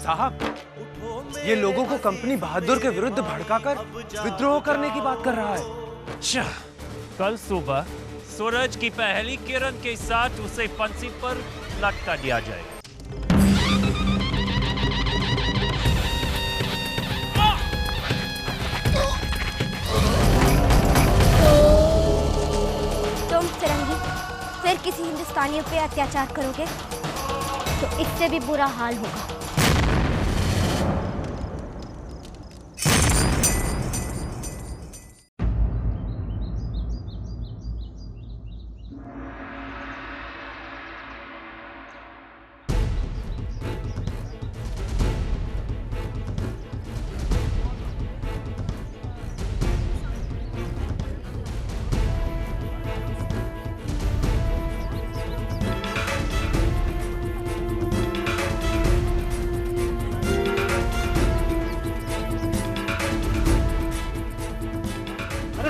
साहब, ये लोगों को कंपनी बहादुर के विरुद्ध भड़काकर विद्रोह करने की बात कर रहा है। कल सुबह सूरज की पहली किरण के साथ उसे फांसी पर लटका दिया जाएगा। तुम फिरंगी फिर किसी हिंदुस्तानियों पे अत्याचार करोगे तो इससे भी बुरा हाल होगा।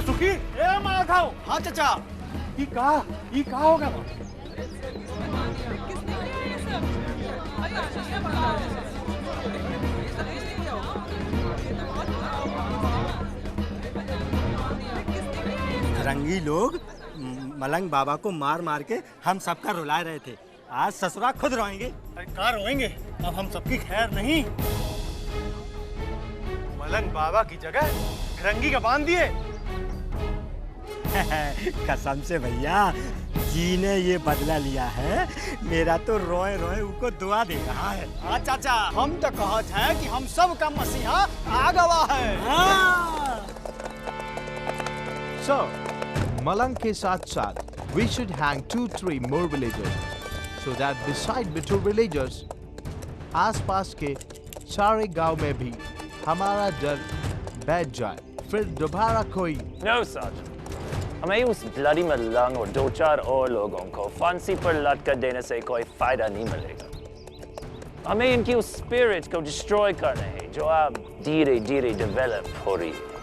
सुखी ए मां खाओ। हाँ चाचा, ई का होगा? रंगी लोग मलंग बाबा को मार मार के हम सबका रुला रहे थे। आज ससुरा खुद रोएंगे। कहाँ रोएंगे? अब हम सबकी खैर नहीं। मलंग बाबा की जगह रंगी का बांध दिए। कसम से भैया, जी ने ये बदला लिया है। मेरा तो रोए रोए उनको दुआ दे रहा है। हाँ चाचा, हम तो कहत हैं कि हम सब का मसीहा आ गवा है। So, Malang के साथ साथ we should hang 2-3 more villagers so that beside the 2 villagers आसपास के सारे गांव में भी हमारा डर बैठ जाए, फिर दोबारा कोई। No, Sergeant. हमें उस ब्लडी मलंग और 2-4 और लोगों को फांसी पर लटका देने से कोई फायदा नहीं मिलेगा। हमें इनकी उस स्पिरिट को डिस्ट्रॉय करना है जो अब धीरे धीरे डेवलप हो रही है।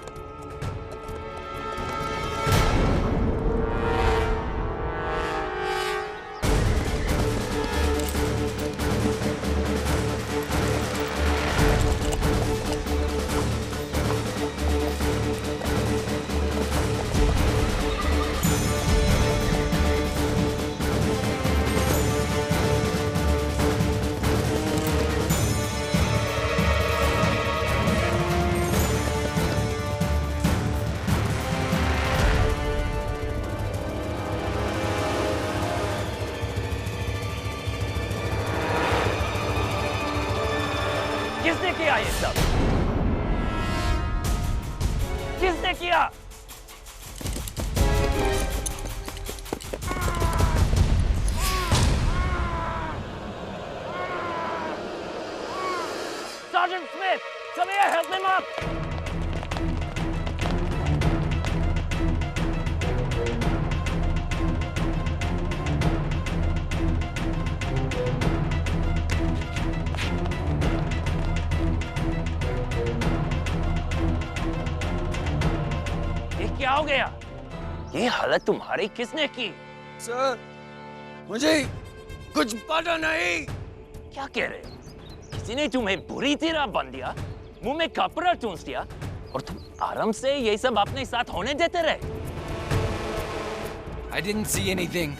किसने किया ये सब? किसने किया? Sergeant Smith, come here, help him up. क्या हो गया? ये हालत तुम्हारी किसने की? सर, मुझे कुछ पता नहीं। क्या कह रहे? किसी ने तुम्हें बुरी तरह बांध दिया, मुंह में कपड़ा ठूंस दिया और तुम आराम से ये सब अपने साथ होने देते रहे? I didn't see anything.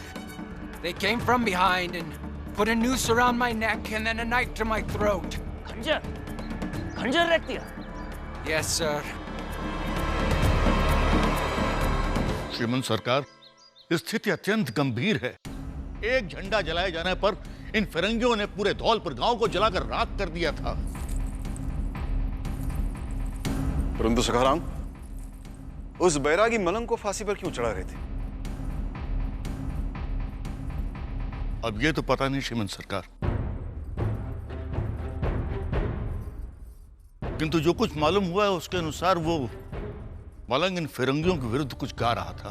They came from behind and put a noose around my neck and then a knife to my throat. खंजर रख दिया? Yes, sir. श्रीमंत सरकार, स्थिति अत्यंत गंभीर है। एक झंडा जलाए जाने पर इन फिरंगियों ने पूरे धौलपुर गांव को जलाकर राख कर दिया था। परंतु सखाराम, उस बैरागी मलंग को फांसी पर क्यों चढ़ा रहे थे? अब ये तो पता नहीं श्रीमंत सरकार, किंतु जो कुछ मालूम हुआ है उसके अनुसार वो मलंग इन फिरंगियों के विरुद्ध कुछ गा रहा था।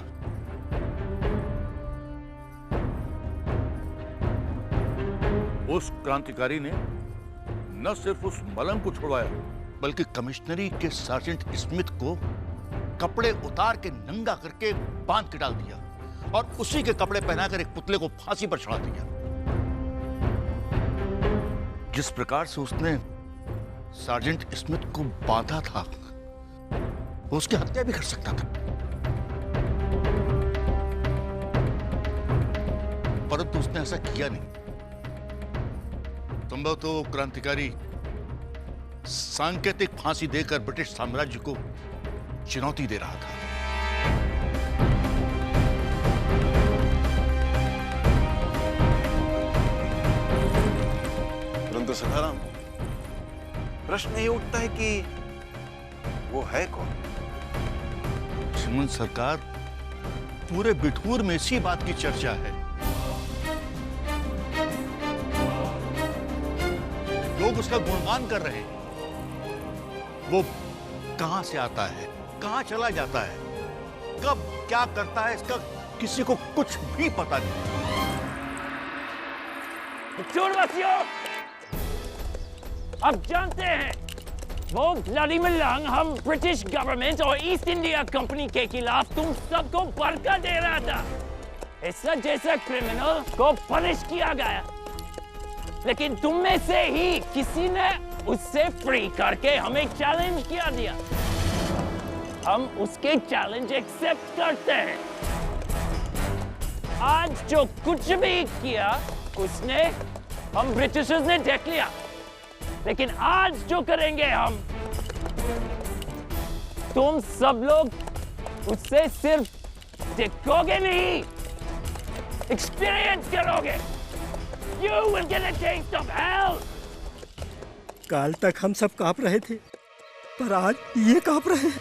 उस क्रांतिकारी ने न सिर्फ उस मलंग को छुड़वाया, बल्कि कमिश्नरी के सार्जेंट स्मिथ को कपड़े उतार के नंगा करके बांध के डाल दिया और उसी के कपड़े पहनाकर एक पुतले को फांसी पर चढ़ा दिया। जिस प्रकार से उसने सार्जेंट स्मिथ को बांधा था, वो उसकी हत्या भी कर सकता था, परंतु उसने ऐसा किया नहीं। संभव तो क्रांतिकारी सांकेतिक फांसी देकर ब्रिटिश साम्राज्य को चुनौती दे रहा था। परंतु सखाराम, प्रश्न ये उठता है कि वो है कौन? श्रीमंत सरकार, पूरे बिठूर में इसी बात की चर्चा है। लोग उसका गुणगान कर रहे हैं। वो कहां से आता है, कहां चला जाता है, कब क्या करता है, इसका किसी को कुछ भी पता नहीं। अब जानते हैं वो ब्लडी मलंग हम ब्रिटिश गवर्नमेंट और ईस्ट इंडिया कंपनी के खिलाफ तुम सबको बरका दे रहा था। ऐसा जैसा क्रिमिनल को पनिश किया गया, लेकिन तुम में से ही किसी ने उससे फ्री करके हमें चैलेंज किया दिया। हम उसके चैलेंज एक्सेप्ट करते हैं। आज जो कुछ भी किया उसने हम ब्रिटिशर्स ने देख लिया, लेकिन आज जो करेंगे हम, तुम सब लोग उससे सिर्फ देखोगे नहीं, एक्सपीरियंस करोगे। You will get a taste of hell. काल तक हम सब कांप रहे थे, पर आज ये कांप रहे हैं।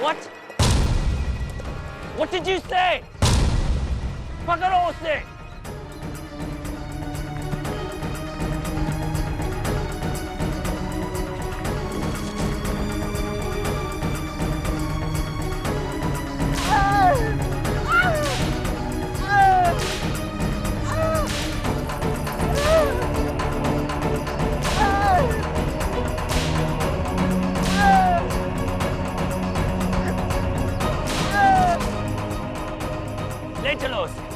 What? What did you say? पकड़ो उसे। ले चलो उसे।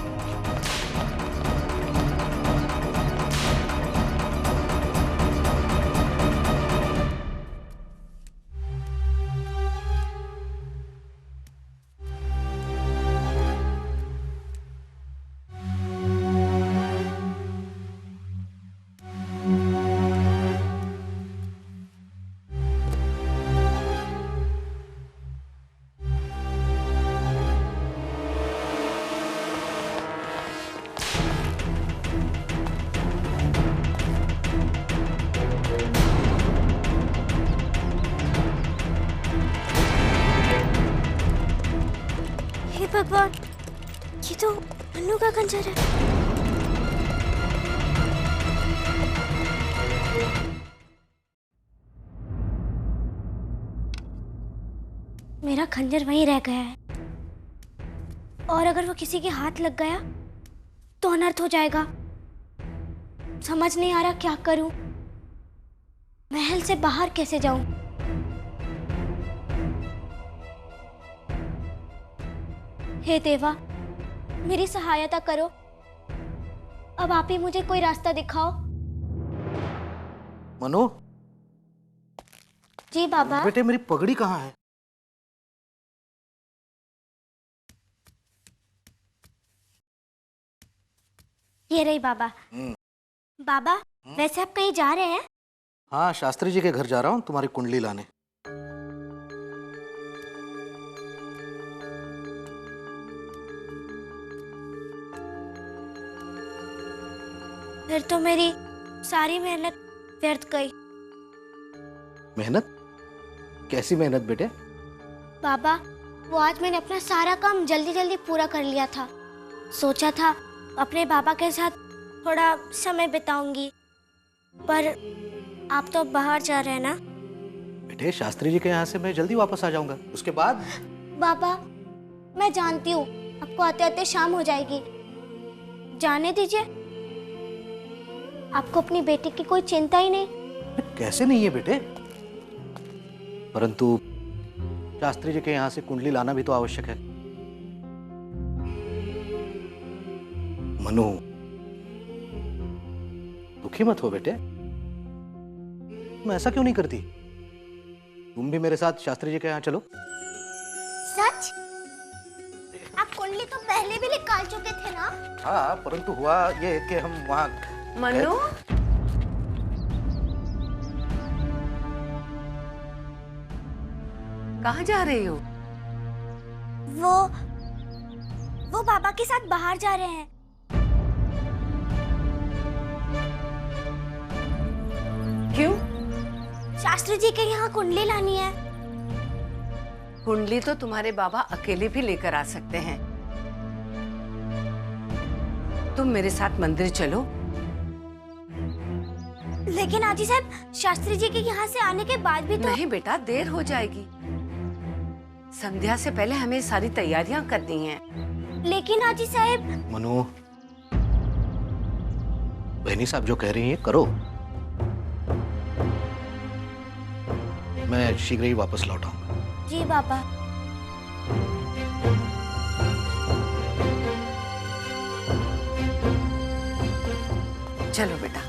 भगवान, ये तो मन्नू का खंजर है। मेरा खंजर वहीं रह गया है, और अगर वो किसी के हाथ लग गया तो अनर्थ हो जाएगा। समझ नहीं आ रहा क्या करूं, महल से बाहर कैसे जाऊं। हे देवा, मेरी सहायता करो। अब आप ही मुझे कोई रास्ता दिखाओ। मनु, जी बाबा। बेटे मेरी पगड़ी कहाँ है? ये रही बाबा। बाबा, वैसे आप कहीं जा रहे हैं? हाँ, शास्त्री जी के घर जा रहा हूँ तुम्हारी कुंडली लाने। फिर तो मेरी सारी मेहनत व्यर्थ गई। मेहनत? कैसी मेहनत बेटे? बाबा, वो आज मैंने अपना सारा काम जल्दी जल्दी पूरा कर लिया था। सोचा था अपने बाबा के साथ थोड़ा समय बिताऊंगी, पर आप तो बाहर जा रहे हैं ना। बेटे, शास्त्री जी के यहाँ से मैं जल्दी वापस आ जाऊंगा, उसके बाद। बाबा, मैं जानती हूँ आपको आते आते शाम हो जाएगी, जाने दीजिए। आपको अपनी बेटी की कोई चिंता ही नहीं। कैसे नहीं है बेटे, परंतु शास्त्री जी के यहाँ से कुंडली लाना भी तो आवश्यक है। मनु, दुखी मत हो बेटे। मैं ऐसा क्यों नहीं करती? तुम भी मेरे साथ शास्त्री जी के यहाँ चलो। सच? आप कुंडली तो पहले भी निकाल चुके थे ना? हाँ, परंतु हुआ ये कि हम वहाँ। मनु, कहाँ जा रही हो? वो बाबा के साथ बाहर जा रहे हैं। क्यों? शास्त्री जी के यहाँ कुंडली लानी है। कुंडली तो तुम्हारे बाबा अकेले भी लेकर आ सकते हैं। तुम मेरे साथ मंदिर चलो। लेकिन आजी साहब, शास्त्री जी के यहाँ से आने के बाद भी तो। नहीं बेटा, देर हो जाएगी। संध्या से पहले हमें सारी तैयारियां करनी हैं। लेकिन आजी साहब। मनु, बहनी साहब जो कह रही हैं करो। मैं शीघ्र ही वापस लौट आऊंगा। जी बाबा। चलो बेटा।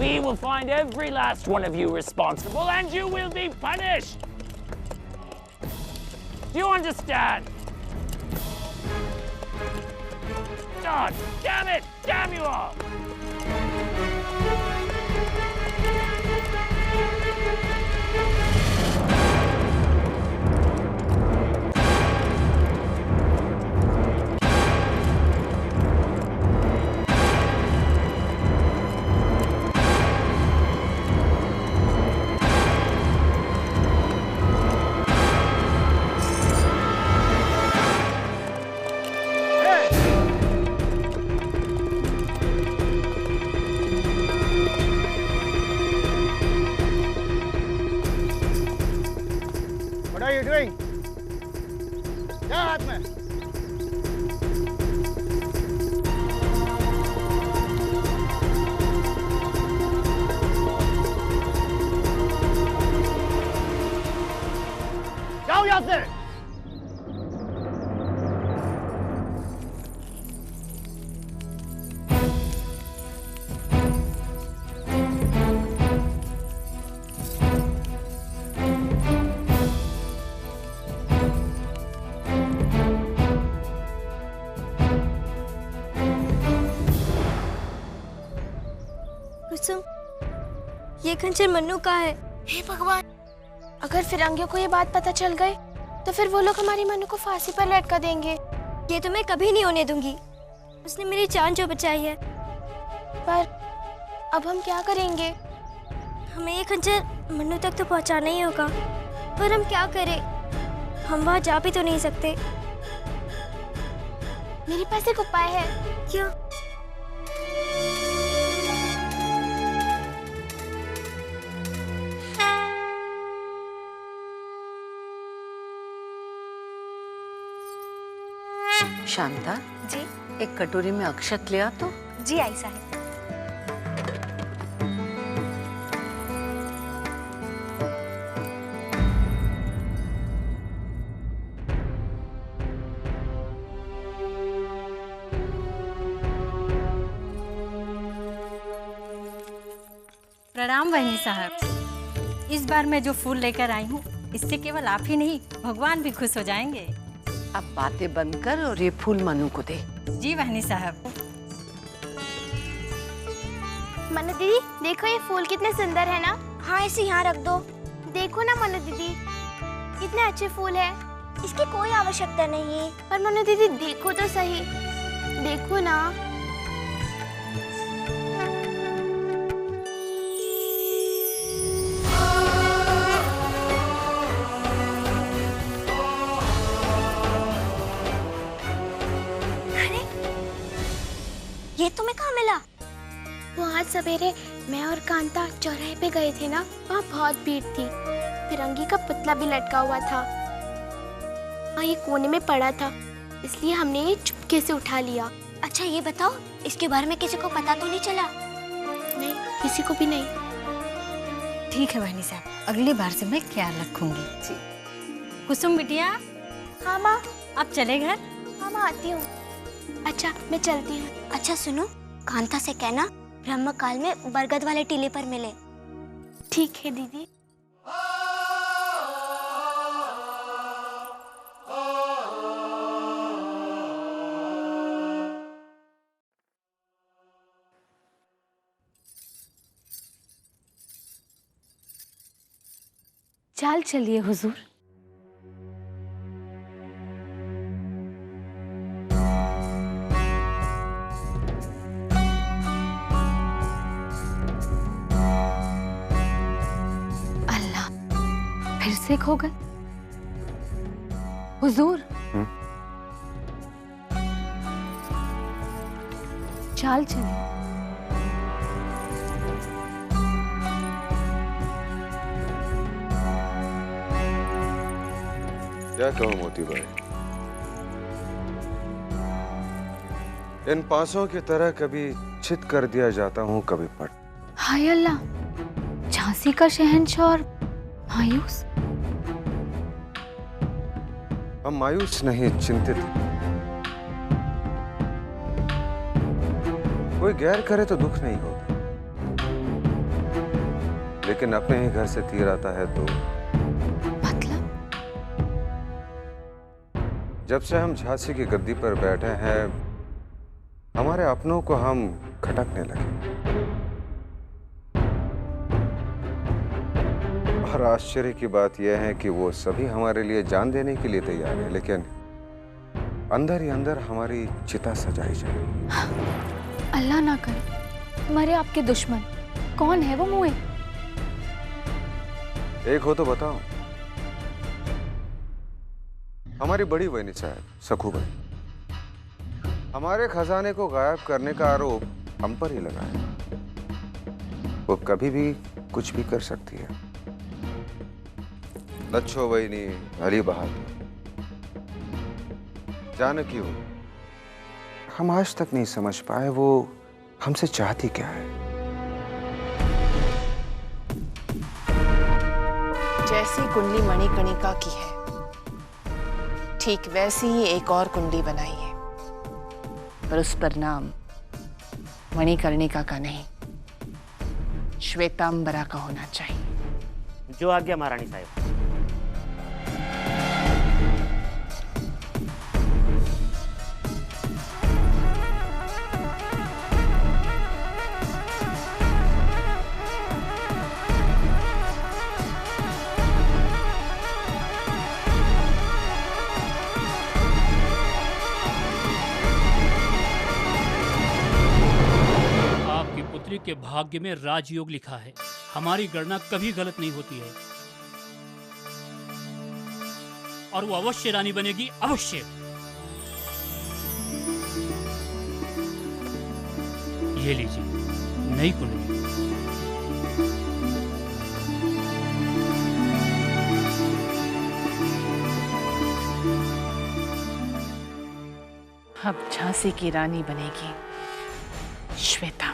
We will find every last one of you responsible and you will be punished! Do you understand? God damn it! Damn you all! What are you doing? क्या हाथ में? जाओ यहाँ से। कुसुम, ये खंजर मन्नू का है। हे भगवान, अगर फिरंगियों को ये बात पता चल गई तो फिर वो लोग हमारी मन्नू को फांसी पर लटका देंगे। ये तो मैं कभी नहीं होने दूंगी। उसने मेरी जान जो बचाई है। पर अब हम क्या करेंगे? हमें ये खंजर मन्नू तक तो पहुंचाना ही होगा। पर हम क्या करें? हम वहां जा भी तो नहीं सकते। मेरे पास एक उपाय है। क्या? शांता जी। एक कटोरी में अक्षत ले आ तो। जी आई साहब। प्रणाम बहनी साहब। इस बार मैं जो फूल लेकर आई हूँ, इससे केवल आप ही नहीं भगवान भी खुश हो जाएंगे। अब बातें बंद कर और ये फूल मनु को दे। जी बहनी साहब। मनु दीदी, देखो ये फूल कितने सुंदर है ना। हाँ, इसे यहाँ रख दो। देखो ना मनु दीदी, कितने अच्छे फूल है। इसकी कोई आवश्यकता नहीं है। पर मनु दीदी देखो तो सही, देखो ना। ये तुम्हें कहाँ मिला? वो आज सवेरे मैं और कांता चौराहे पे गए थे ना, वहाँ बहुत भीड़ थी। फिरंगी का पुतला भी लटका हुआ था, हाँ ये कोने में पड़ा था, इसलिए हमने ये चुपके से उठा लिया। अच्छा ये बताओ, इसके बारे में किसी को पता तो नहीं चला? नहीं, किसी को भी नहीं। ठीक है बहनी साहब, अगली बार से मैं ख्याल रखूंगी। जी। कुसुम बिटिया। हाँ माँ। आप चले घर? हाँ माँ आती हूँ। अच्छा मैं चलती हूँ। अच्छा सुनो, कांता से कहना ब्रह्म काल में बरगद वाले टीले पर मिले। ठीक है दीदी। चाल चलिए हुजूर। अल्लाह, फिर से खो गए हुजूर। चाल चलिए। क्या कहूं मोती भाई, इन पासों की तरह कभी चित कर दिया जाता हूं, कभी पट। हाय अल्लाह, झांसी का शहंशाह और मायूस। हम मायूस नहीं, चिंतित। कोई गैर करे तो दुख नहीं होता, लेकिन अपने ही घर से तीर आता है तो। जब से हम झांसी की गद्दी पर बैठे हैं, हमारे अपनों को हम खटकने लगे। और आश्चर्य की बात यह है कि वो सभी हमारे लिए जान देने के लिए तैयार हैं, लेकिन अंदर ही अंदर हमारी चिता सजाई जाए। अल्लाह ना करे मरे आपके दुश्मन। कौन है वो मुए? एक हो तो बताओ। हमारी बड़ी बहनी साहब सखू भाई, हमारे खजाने को गायब करने का आरोप हम पर ही लगा है। वो कभी भी कुछ भी कर सकती है। लच्छो बहनी, अली बहादुर, जानकी हो, हम आज तक नहीं समझ पाए वो हमसे चाहती क्या है। जैसी कुंडली मणिकर्णिका की है, ठीक वैसी ही एक और कुंडली बनाई है, पर उस पर नाम मणिकर्णिका का नहीं, श्वेतांबरा का होना चाहिए। जो आज्ञा महारानी साहब। के भाग्य में राजयोग लिखा है। हमारी गणना कभी गलत नहीं होती है और वो अवश्य रानी बनेगी, अवश्य। ये लीजिए नई कुंडली। अब झांसी की रानी बनेगी श्वेता।